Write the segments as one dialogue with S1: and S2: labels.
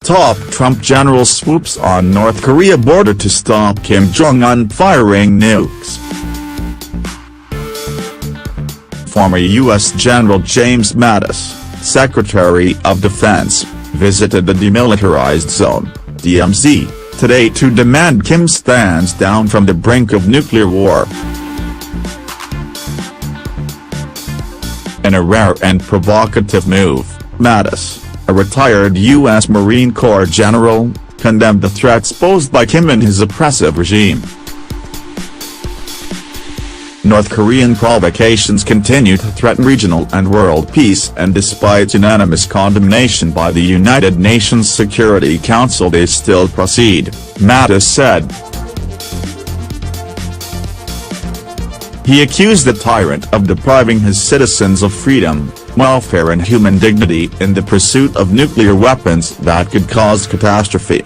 S1: Top Trump general swoops on North Korea border to stop Kim Jong-un firing nukes. Former U.S. General James Mattis, Secretary of Defense, visited the Demilitarized Zone, DMZ, today to demand Kim stands down from the brink of nuclear war. In a rare and provocative move, Mattis, a retired U.S. Marine Corps general, condemned the threats posed by Kim and his oppressive regime. North Korean provocations continue to threaten regional and world peace, and despite unanimous condemnation by the United Nations Security Council, they still proceed, Mattis said. He accused the tyrant of depriving his citizens of freedom, welfare and human dignity in the pursuit of nuclear weapons that could cause catastrophe.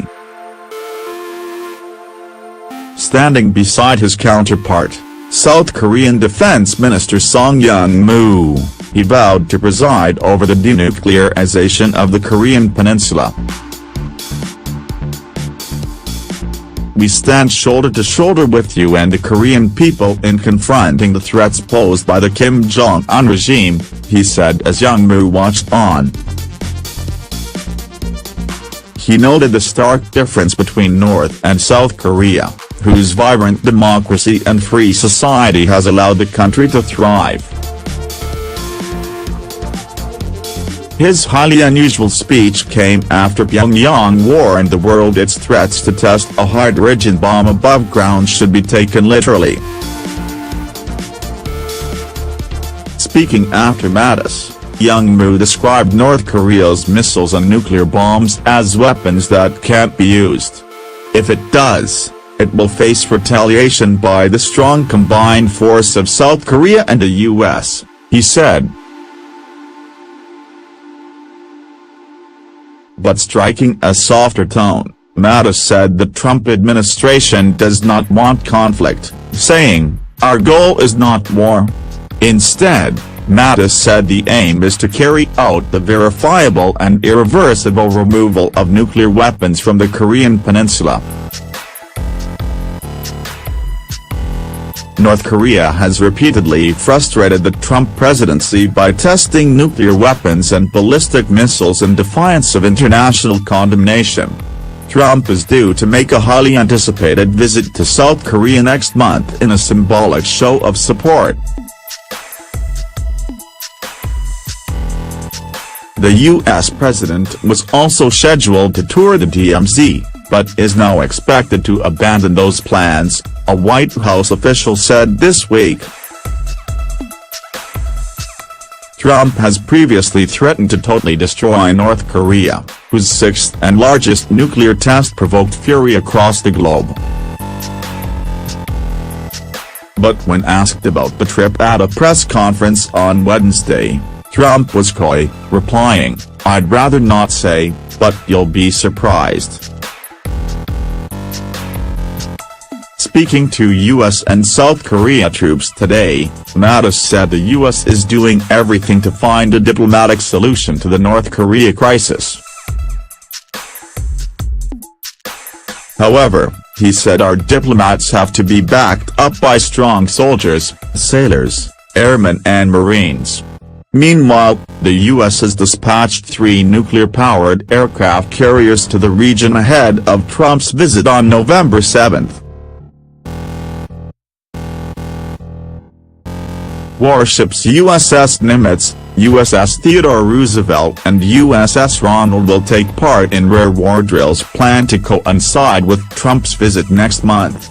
S1: Standing beside his counterpart, South Korean Defense Minister Song Young-moo, he vowed to preside over the denuclearization of the Korean peninsula. "We stand shoulder to shoulder with you and the Korean people in confronting the threats posed by the Kim Jong-un regime," he said as Young-moo watched on. He noted the stark difference between North and South Korea, whose vibrant democracy and free society has allowed the country to thrive. His highly unusual speech came after Pyongyang warned the world its threats to test a hydrogen bomb above ground should be taken literally. Speaking after Mattis, Young-moo described North Korea's missiles and nuclear bombs as weapons that can't be used. If it does, it will face retaliation by the strong combined force of South Korea and the U.S., he said. But striking a softer tone, Mattis said the Trump administration does not want conflict, saying, "Our goal is not war." Instead, Mattis said the aim is to carry out the verifiable and irreversible removal of nuclear weapons from the Korean peninsula. North Korea has repeatedly frustrated the Trump presidency by testing nuclear weapons and ballistic missiles in defiance of international condemnation. Trump is due to make a highly anticipated visit to South Korea next month in a symbolic show of support. The U.S. president was also scheduled to tour the DMZ, but is now expected to abandon those plans, a White House official said this week. Trump has previously threatened to totally destroy North Korea, whose sixth and largest nuclear test provoked fury across the globe. But when asked about the trip at a press conference on Wednesday, Trump was coy, replying, "I'd rather not say, but you'll be surprised." Speaking to U.S. and South Korea troops today, Mattis said the U.S. is doing everything to find a diplomatic solution to the North Korea crisis. However, he said our diplomats have to be backed up by strong soldiers, sailors, airmen and Marines. Meanwhile, the U.S. has dispatched 3 nuclear-powered aircraft carriers to the region ahead of Trump's visit on November 7. Warships USS Nimitz, USS Theodore Roosevelt and USS Ronald will take part in rare war drills planned to coincide with Trump's visit next month.